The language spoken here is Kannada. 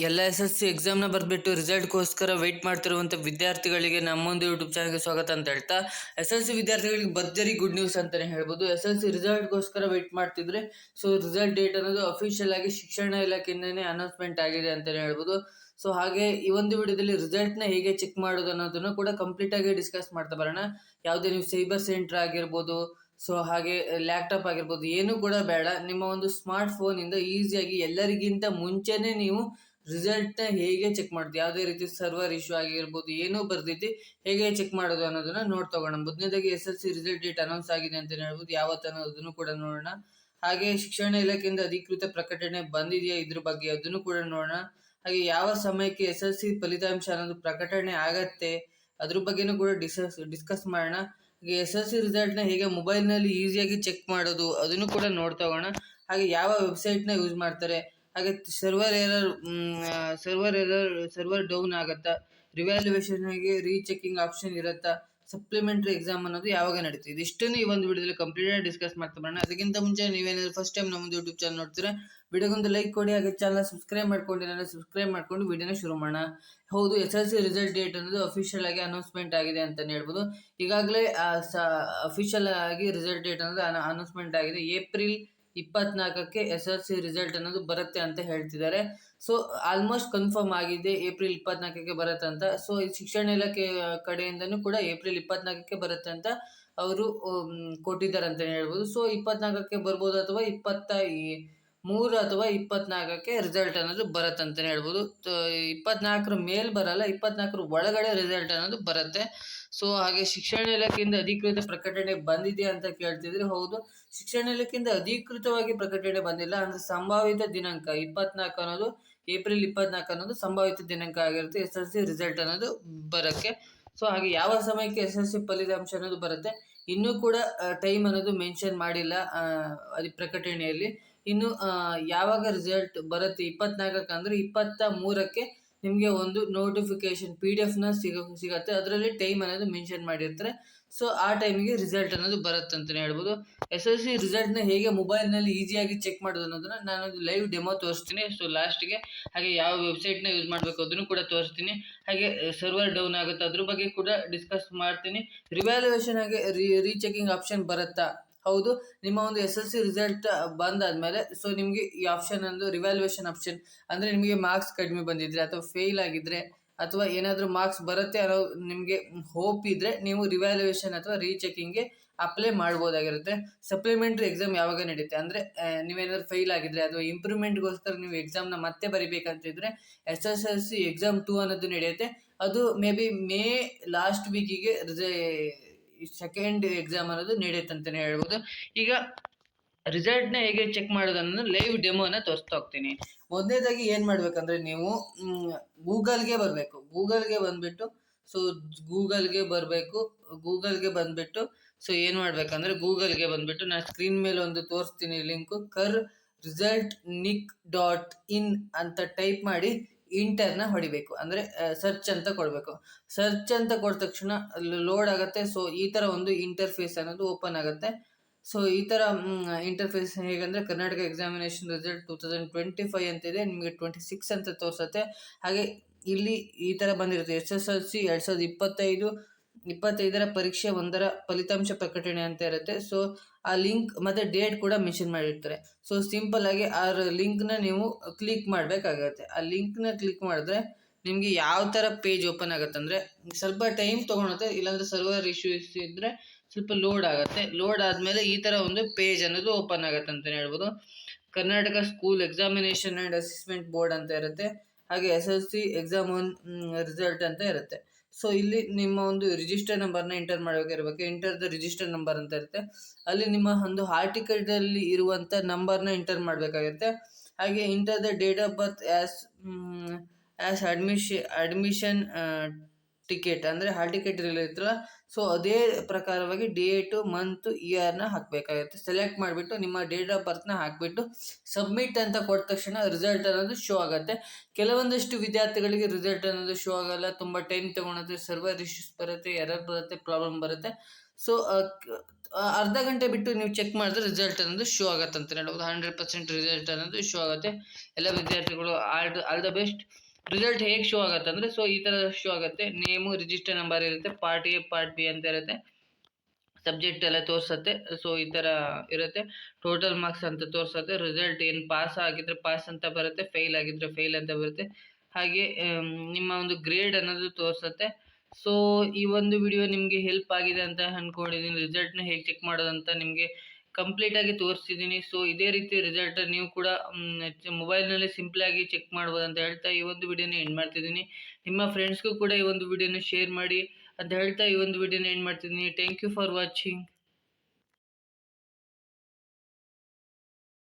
ಎಲ್ಲ SSC ಎಕ್ಸಾಮ್ನ ಬರೆದ್ಬಿಟ್ಟು ರಿಸಲ್ಟ್ಗೋಸ್ಕರ ವೆಯ್ಟ್ ಮಾಡ್ತಿರುವಂಥ ವಿದ್ಯಾರ್ಥಿಗಳಿಗೆ ನಮ್ಮೊಂದು ಯೂಟ್ಯೂಬ್ ಚಾನಲ್ಗೆ ಸ್ವಾಗತ ಅಂತ ಹೇಳ್ತಾ, SSC ವಿದ್ಯಾರ್ಥಿಗಳಿಗೆ ಭರ್ಜರಿ ಗುಡ್ ನ್ಯೂಸ್ ಅಂತಲೇ ಹೇಳ್ಬೋದು. SSC ರಿಸಲ್ಟ್ಗೋಸ್ಕರ ವೆಯ್ಟ್ ಮಾಡ್ತಿದ್ರೆ ಸೊ ರಿಸಲ್ಟ್ ಡೇಟ್ ಅನ್ನೋದು ಅಫಿಷಿಯಲ್ ಆಗಿ ಶಿಕ್ಷಣ ಇಲಾಖೆಯಿಂದನೇ ಅನೌನ್ಸ್ಮೆಂಟ್ ಆಗಿದೆ ಅಂತಲೇ ಹೇಳ್ಬೋದು. ಸೊ ಹಾಗೆ ಈ ಒಂದು ವಿಡಿಯೋದಲ್ಲಿ ರಿಸಲ್ಟ್ನ ಹೇಗೆ ಚೆಕ್ ಮಾಡೋದು ಅನ್ನೋದನ್ನು ಕೂಡ ಕಂಪ್ಲೀಟಾಗಿ ಡಿಸ್ಕಸ್ ಮಾಡ್ತಾ ಬರೋಣ. ಯಾವುದೇ ನೀವು ಸೈಬರ್ ಸೆಂಟರ್ ಆಗಿರ್ಬೋದು, ಸೊ ಹಾಗೆ ಲ್ಯಾಪ್ಟಾಪ್ ಆಗಿರ್ಬೋದು, ಏನೂ ಕೂಡ ಬೇಡ. ನಿಮ್ಮ ಒಂದು ಸ್ಮಾರ್ಟ್ ಫೋನಿಂದ ಈಸಿಯಾಗಿ ಎಲ್ಲರಿಗಿಂತ ಮುಂಚೆನೇ ನೀವು ರಿಸಲ್ಟ್ನ ಹೇಗೆ ಚೆಕ್ ಮಾಡೋದು, ಯಾವುದೇ ರೀತಿ ಸರ್ವರ್ ಇಶ್ಯೂ ಆಗಿರ್ಬೋದು, ಏನೂ ಬರ್ದೈತಿ ಹೇಗೆ ಚೆಕ್ ಮಾಡೋದು ಅನ್ನೋದನ್ನ ನೋಡ್ತಗೋಣ. ಮೊದಲನೇದಾಗಿ SSC ರಿಸಲ್ಟ್ ಡೇಟ್ ಅನೌನ್ಸ್ ಆಗಿದೆ ಅಂತ ಹೇಳ್ಬೋದು. ಯಾವತ್ತು ಅನ್ನೋದನ್ನು ಕೂಡ ನೋಡೋಣ. ಹಾಗೆ ಶಿಕ್ಷಣ ಇಲಾಖೆಯಿಂದ ಅಧಿಕೃತ ಪ್ರಕಟಣೆ ಬಂದಿದೆಯಾ ಇದ್ರ ಬಗ್ಗೆ ಅದನ್ನು ಕೂಡ ನೋಡೋಣ. ಹಾಗೆ ಯಾವ ಸಮಯಕ್ಕೆ SSC ಫಲಿತಾಂಶ ಅನ್ನೋದು ಪ್ರಕಟಣೆ ಆಗತ್ತೆ ಅದ್ರ ಬಗ್ಗೆನೂ ಕೂಡ ಡಿಸ್ಕಸ್ ಮಾಡೋಣ. ಹಾಗೆ SSC ರಿಸಲ್ಟ್ನ ಹೇಗೆ ಮೊಬೈಲ್ನಲ್ಲಿ ಈಸಿಯಾಗಿ ಚೆಕ್ ಮಾಡೋದು ಅದನ್ನು ಕೂಡ ನೋಡ್ತಾ ಹೋಗೋಣ. ಹಾಗೆ ಯಾವ ವೆಬ್ಸೈಟ್ನ ಯೂಸ್ ಮಾಡ್ತಾರೆ, ಹಾಗೆ ಸರ್ವರ್ ಡೌನ್ ಆಗುತ್ತಾ, ರಿವ್ಯಾಲ್ಯೂಯೇಷನ್ಗೆ ರೀಚೆಕಿಂಗ್ ಆಪ್ಷನ್ ಇರುತ್ತಾ, ಸಪ್ಲಿಮೆಂಟರಿ ಎಕ್ಸಾಮ್ ಅನ್ನೋದು ಯಾವಾಗ ನಡೀತಿದೆ, ಇದಿಷ್ಟನ್ನು ಈ ಒಂದು ವಿಡಿಯೋದಲ್ಲಿ ಕಂಪ್ಲೀಟಾಗಿ ಡಿಸ್ಕಸ್ ಮಾಡ್ತಾ ಬರೋಣ. ಅದಕ್ಕಿಂತ ಮುಂಚೆ ನೀವೇನಾದ್ರು ಫಸ್ಟ್ ಟೈಮ್ ನಮ್ಮದು ಯೂಟ್ಯೂಬ್ ಚಾನಲ್ ನೋಡ್ತೀರಾ, ವಿಡಿಯೋಗೊಂದು ಲೈಕ್ ಕೊಡಿ. ಹಾಗೆ ಚಾನಲ್ ಸಬ್ಸ್ಕ್ರೈಬ್ ಮಾಡ್ಕೊಂಡು ವಿಡಿಯೋನ ಶುರು ಮಾಡೋಣ. ಹೌದು, SSC ರಿಸಲ್ಟ್ ಡೇಟ್ ಅನ್ನೋದು ಅಫಿಷಿಯಲ್ ಆಗಿ ಅನೌನ್ಸ್ಮೆಂಟ್ ಆಗಿದೆ ಅಂತಲೇ ಹೇಳ್ಬೋದು. ಈಗಾಗಲೇ ಅಫಿಷಿಯಲ್ ಆಗಿ ರಿಸಲ್ಟ್ ಡೇಟ್ ಅನ್ನೋದು ಅನೌನ್ಸ್ಮೆಂಟ್ ಆಗಿದೆ. ಏಪ್ರಿಲ್ 24ಕ್ಕೆ SSC ರಿಸಲ್ಟ್ ಅನ್ನೋದು ಬರುತ್ತೆ ಅಂತ ಹೇಳ್ತಿದ್ದಾರೆ. ಸೊ ಆಲ್ಮೋಸ್ಟ್ ಕನ್ಫರ್ಮ್ ಆಗಿದೆ, ಏಪ್ರಿಲ್ 24ಕ್ಕೆ ಬರುತ್ತೆ ಅಂತ. ಸೊ ಶಿಕ್ಷಣ ಇಲಾಖೆ ಕಡೆಯಿಂದನೂ ಕೂಡ ಏಪ್ರಿಲ್ 24ಕ್ಕೆ ಬರುತ್ತೆ ಅಂತ ಅವರು ಕೊಟ್ಟಿದ್ದಾರೆ ಅಂತಲೇ ಹೇಳ್ಬೋದು. ಸೊ 24ಕ್ಕೆ ಬರ್ಬೋದು, ಅಥವಾ 23 ಅಥವಾ 24ಕ್ಕೆ ರಿಸಲ್ಟ್ ಅನ್ನೋದು ಬರುತ್ತೆ ಅಂತಲೇ ಹೇಳ್ಬೋದು. 24ರ ಮೇಲ್ ಬರಲ್ಲ, 24ರ ಒಳಗಡೆ ರಿಸಲ್ಟ್ ಅನ್ನೋದು ಬರುತ್ತೆ. ಸೊ ಹಾಗೆ ಶಿಕ್ಷಣ ಇಲಾಖೆಯಿಂದ ಅಧಿಕೃತ ಪ್ರಕಟಣೆ ಬಂದಿದೆ ಅಂತ ಕೇಳ್ತಿದ್ರೆ, ಹೌದು, ಶಿಕ್ಷಣ ಇಲಾಖೆಯಿಂದ ಅಧಿಕೃತವಾಗಿ ಪ್ರಕಟಣೆ ಬಂದಿಲ್ಲ. ಅಂದ್ರೆ ಸಂಭಾವಿತ ದಿನಾಂಕ 24 ಅನ್ನೋದು, ಏಪ್ರಿಲ್ 24 ಅನ್ನೋದು ಸಂಭಾವಿತ ದಿನಾಂಕ ಆಗಿರುತ್ತೆ SSC ರಿಸಲ್ಟ್ ಅನ್ನೋದು ಬರೋಕ್ಕೆ. ಸೊ ಹಾಗೆ ಯಾವ ಸಮಯಕ್ಕೆ SSC ಫಲಿತಾಂಶ ಅನ್ನೋದು ಬರುತ್ತೆ ಇನ್ನೂ ಕೂಡ ಟೈಮ್ ಅನ್ನೋದು ಮೆನ್ಷನ್ ಮಾಡಿಲ್ಲ ಅದು ಪ್ರಕಟಣೆಯಲ್ಲಿ. ಇನ್ನು ಯಾವಾಗ ರಿಸಲ್ಟ್ ಬರುತ್ತೆ 24ಕ್ಕೆ ಅಂದರೆ 23ಕ್ಕೆ ನಿಮಗೆ ಒಂದು ನೋಟಿಫಿಕೇಶನ್ PDF ಸಿಗತ್ತೆ. ಅದರಲ್ಲಿ ಟೈಮ್ ಅನ್ನೋದು ಮೆನ್ಷನ್ ಮಾಡಿರ್ತಾರೆ. ಸೊ ಆ ಟೈಮಿಗೆ ರಿಸಲ್ಟ್ ಅನ್ನೋದು ಬರುತ್ತೆ ಅಂತಲೇ ಹೇಳ್ಬೋದು. SSC ರಿಸಲ್ಟ್ನ ಹೇಗೆ ಮೊಬೈಲ್ನಲ್ಲಿ ಈಸಿಯಾಗಿ ಚೆಕ್ ಮಾಡೋದು ಅನ್ನೋದನ್ನ ನಾನೊಂದು ಲೈವ್ ಡೆಮೋ ತೋರಿಸ್ತೀನಿ. ಸೊ ಲಾಸ್ಟ್ಗೆ ಹಾಗೆ ಯಾವ ವೆಬ್ಸೈಟ್ನ ಯೂಸ್ ಮಾಡಬೇಕು ಅದನ್ನು ಕೂಡ ತೋರಿಸ್ತೀನಿ. ಹಾಗೆ ಸರ್ವರ್ ಡೌನ್ ಆಗುತ್ತೆ ಅದ್ರ ಬಗ್ಗೆ ಕೂಡ ಡಿಸ್ಕಸ್ ಮಾಡ್ತೀನಿ. ರಿವ್ಯಾಲ್ಯೂಯೇಷನ್ ಹಾಗೆ ರೀಚೆಕಿಂಗ್ ಆಪ್ಷನ್ ಬರುತ್ತಾ, ಹೌದು, ನಿಮ್ಮ ಒಂದು SSC ರಿಸಲ್ಟ್ ಬಂದಾದ್ಮೇಲೆ ಸೊ ನಿಮಗೆ ಈ ಆಪ್ಷನ್ ಒಂದು ರಿವ್ಯಾಲ್ಯೂಯೇಷನ್ ಆಪ್ಷನ್ ಅಂದರೆ ನಿಮಗೆ ಮಾರ್ಕ್ಸ್ ಕಡಿಮೆ ಬಂದಿದ್ರೆ ಅಥವಾ ಫೇಲ್ ಆಗಿದ್ರೆ ಅಥವಾ ಏನಾದರೂ ಮಾರ್ಕ್ಸ್ ಬರುತ್ತೆ ಅನ್ನೋ ನಿಮಗೆ ಹೋಪ್ ಇದ್ದರೆ ನೀವು ರಿವ್ಯಾಲ್ಯೂಯೇಷನ್ ಅಥವಾ ರೀಚೆಕಿಂಗ್ಗೆ ಅಪ್ಲೈ ಮಾಡ್ಬೋದಾಗಿರುತ್ತೆ. ಸಪ್ಲಿಮೆಂಟ್ರಿ ಎಕ್ಸಾಮ್ ಯಾವಾಗ ನಡೆಯುತ್ತೆ ಅಂದರೆ ನೀವೇನಾದ್ರು ಫೇಲ್ ಆಗಿದ್ರೆ ಅಥವಾ ಇಂಪ್ರೂವ್ಮೆಂಟ್ಗೋಸ್ಕರ ನೀವು ಎಕ್ಸಾಮ್ನ ಮತ್ತೆ ಬರಿಬೇಕಂತಿದ್ರೆ SSLC ಎಕ್ಸಾಮ್ 2 ಅನ್ನೋದು ನಡೆಯುತ್ತೆ. ಅದು ಮೇ ಲಾಸ್ಟ್ ವೀಕಿಗೆ ಸೆಕೆಂಡ್ ಎಕ್ಸಾಮ್ ಅನ್ನೋದು ನಡೆಯುತ್ತೆ ಅಂತಲೇ ಹೇಳ್ಬೋದು. ಈಗ ರಿಸಲ್ಟ್ನ ಹೇಗೆ ಚೆಕ್ ಮಾಡೋದು ಅನ್ನೋದು ಲೈವ್ ಡೆಮೋನ ತೋರಿಸ್ತಾ ಹೋಗ್ತೀನಿ. ಮೊದಲನೇದಾಗಿ ಏನು ಮಾಡಬೇಕಂದ್ರೆ ನೀವು ಗೂಗಲ್ಗೆ ಬರಬೇಕು. ಗೂಗಲ್ಗೆ ಬಂದುಬಿಟ್ಟು ಸೊ ಗೂಗಲ್ಗೆ ಬಂದುಬಿಟ್ಟು ಸೊ ಏನು ಮಾಡಬೇಕಂದ್ರೆ ಗೂಗಲ್ಗೆ ಬಂದುಬಿಟ್ಟು ನಾನು ಸ್ಕ್ರೀನ್ ಮೇಲೆ ಒಂದು ತೋರಿಸ್ತೀನಿ ಲಿಂಕು, KarResultNick.in ಅಂತ ಟೈಪ್ ಮಾಡಿ ಇಂಟರ್ನ ಹೊಡಿಬೇಕು. ಅಂದರೆ ಸರ್ಚ್ ಅಂತ ಕೊಡಬೇಕು. ಸರ್ಚ್ ಅಂತ ಕೊಟ್ಟ ತಕ್ಷಣ ಲೋಡ್ ಆಗುತ್ತೆ. ಸೊ ಈ ಥರ ಒಂದು ಇಂಟರ್ಫೇಸ್ ಅನ್ನೋದು ಓಪನ್ ಆಗುತ್ತೆ. ಸೊ ಈ ಥರ ಇಂಟರ್ಫೇಸ್ ಹೇಗಂದರೆ ಕರ್ನಾಟಕ ಎಕ್ಸಾಮಿನೇಷನ್ ರಿಸಲ್ಟ್ 2025 ಅಂತಿದೆ, ನಿಮಗೆ 26 ಅಂತ ತೋರಿಸುತ್ತೆ. ಹಾಗೆ ಇಲ್ಲಿ ಈ ಥರ ಬಂದಿರುತ್ತೆ SSLC 2025ರ ಪರೀಕ್ಷೆ 1ರ ಫಲಿತಾಂಶ ಪ್ರಕಟಣೆ ಅಂತ ಇರುತ್ತೆ. ಸೊ ಆ ಲಿಂಕ್ ಮತ್ತು ಡೇಟ್ ಕೂಡ ಮೆನ್ಷನ್ ಮಾಡಿರ್ತಾರೆ. ಸೊ ಸಿಂಪಲ್ ಆಗಿ ಆ ಲಿಂಕ್ನ ನೀವು ಕ್ಲಿಕ್ ಮಾಡಬೇಕಾಗತ್ತೆ. ಆ ಲಿಂಕ್ನ ಕ್ಲಿಕ್ ಮಾಡಿದ್ರೆ ನಿಮಗೆ ಯಾವ ಥರ ಪೇಜ್ ಓಪನ್ ಆಗುತ್ತೆ ಅಂದರೆ ಸ್ವಲ್ಪ ಟೈಮ್ ತೊಗೊಳುತ್ತೆ, ಇಲ್ಲಾಂದರೆ ಸರ್ವರ್ ಇಶ್ಯೂಸ್ ಇದ್ದರೆ ಸ್ವಲ್ಪ ಲೋಡ್ ಆಗುತ್ತೆ. ಲೋಡ್ ಆದಮೇಲೆ ಈ ಥರ ಒಂದು ಪೇಜ್ ಅನ್ನೋದು ಓಪನ್ ಆಗುತ್ತೆ ಅಂತಲೇ ಹೇಳ್ಬೋದು. Karnataka school examination and assessment board ಅಂತ ಇರುತ್ತೆ. ಹಾಗೆ SSC ಎಕ್ಸಾಮ್ 1 ರಿಸಲ್ಟ್ ಅಂತ ಇರುತ್ತೆ. ಸೊ ಇಲ್ಲಿ ನಿಮ್ಮ ಒಂದು ರಿಜಿಸ್ಟರ್ ನಂಬರ್ನ ಎಂಟರ್ ಮಾಡಬೇಕಿರಬೇಕು. ಎಂಟರ್ ದ ರಿಜಿಸ್ಟರ್ ನಂಬರ್ ಅಂತ ಇರುತ್ತೆ. ಅಲ್ಲಿ ನಿಮ್ಮ ಒಂದು ಹಾಲ್ ಟಿಕೆಟಲ್ಲಿ ಇರುವಂಥ ನಂಬರ್ನ ಎಂಟರ್ ಮಾಡಬೇಕಾಗಿರುತ್ತೆ. ಹಾಗೆ enter the date of birth as admission ticket, ಅಂದರೆ ಹಾಲ್ ಟಿಕೆಟ್ ಇರುತ್ತಲ್ಲ, ಸೊ ಅದೇ ಪ್ರಕಾರವಾಗಿ ಡೇಟು, ಮಂತು, ಇಯರ್ನ ಹಾಕಬೇಕಾಗುತ್ತೆ. ಸೆಲೆಕ್ಟ್ ಮಾಡಿಬಿಟ್ಟು ನಿಮ್ಮ ಡೇಟ್ ಆಫ್ ಬರ್ತ್ನ ಹಾಕಿಬಿಟ್ಟು ಸಬ್ಮಿಟ್ ಅಂತ ಕೊಟ್ಟ ತಕ್ಷಣ ರಿಸಲ್ಟ್ ಅನ್ನೋದು ಶೋ ಆಗುತ್ತೆ. ಕೆಲವೊಂದಷ್ಟು ವಿದ್ಯಾರ್ಥಿಗಳಿಗೆ ರಿಸಲ್ಟ್ ಅನ್ನೋದು ಶೋ ಆಗಲ್ಲ, ತುಂಬ ಟೈಮ್ ತೊಗೊಳುತ್ತೆ, ಸರ್ವರ್ ಇಶ್ಯೂಸ್ ಬರುತ್ತೆ, ಎರರ್ ಬರುತ್ತೆ, ಪ್ರಾಬ್ಲಮ್ ಬರುತ್ತೆ. ಸೊ ಅರ್ಧ ಗಂಟೆ ಬಿಟ್ಟು ನೀವು ಚೆಕ್ ಮಾಡಿದ್ರೆ ರಿಸಲ್ಟ್ ಅನ್ನೋದು ಶೋ ಆಗುತ್ತೆ ಅಂತ ಹೇಳ್ಬೋದು. 100% ರಿಸಲ್ಟ್ ಅನ್ನೋದು ಶೋ ಆಗುತ್ತೆ. ಎಲ್ಲ ವಿದ್ಯಾರ್ಥಿಗಳು ಆಲ್ ದ ಬೆಸ್ಟ್. ರಿಸಲ್ಟ್ ಹೇಗೆ ಶೋ ಆಗುತ್ತೆ ಅಂದರೆ, ಸೊ ಈ ಥರ ಶೋ ಆಗುತ್ತೆ. ನೇಮು, ರಿಜಿಸ್ಟರ್ ನಂಬರ್ ಇರುತ್ತೆ, ಪಾರ್ಟ್ ಎ ಪಾರ್ಟ್ ಬಿ ಅಂತ ಇರುತ್ತೆ, ಸಬ್ಜೆಕ್ಟ್ ಎಲ್ಲ ತೋರಿಸುತ್ತೆ. ಸೊ ಈ ಥರ ಇರುತ್ತೆ. ಟೋಟಲ್ ಮಾರ್ಕ್ಸ್ ಅಂತ ತೋರಿಸುತ್ತೆ. ರಿಸಲ್ಟ್ ಏನು ಪಾಸ್ ಆಗಿದ್ರೆ ಪಾಸ್ ಅಂತ ಬರುತ್ತೆ, ಫೇಲ್ ಆಗಿದ್ರೆ ಫೇಲ್ ಅಂತ ಬರುತ್ತೆ. ಹಾಗೆ ನಿಮ್ಮ ಒಂದು ಗ್ರೇಡ್ ಅನ್ನೋದು ತೋರಿಸುತ್ತೆ. ಸೊ ಈ ಒಂದು ವಿಡಿಯೋ ನಿಮಗೆ ಹೆಲ್ಪ್ ಆಗಿದೆ ಅಂತ ಅಂದ್ಕೊಂಡಿದ್ದೀನಿ. ರಿಸಲ್ಟ್ನ ಹೇಗೆ ಚೆಕ್ ಮಾಡೋದಂತ ನಿಮಗೆ ಕಂಪ್ಲೀಟಾಗಿ ತೋರಿಸ್ತಿದ್ದೀನಿ. ಸೊ ಇದೇ ರೀತಿ ರಿಸಲ್ಟ್ ನೀವು ಕೂಡ ಮೊಬೈಲ್ನಲ್ಲಿ ಸಿಂಪಲಾಗಿ ಚೆಕ್ ಮಾಡ್ಬೋದು ಅಂತ ಹೇಳ್ತಾ ಈ ಒಂದು ವಿಡಿಯೋನ ಎಂಡ್ ಮಾಡ್ತಿದ್ದೀನಿ. ನಿಮ್ಮ ಫ್ರೆಂಡ್ಸ್ಗೂ ಕೂಡ ಈ ಒಂದು ವಿಡಿಯೋನ ಶೇರ್ ಮಾಡಿ ಅಂತ ಹೇಳ್ತಾ ಈ ಒಂದು ವಿಡಿಯೋನ ಎಂಡ್ ಮಾಡ್ತಿದ್ದೀನಿ. Thank you for watching.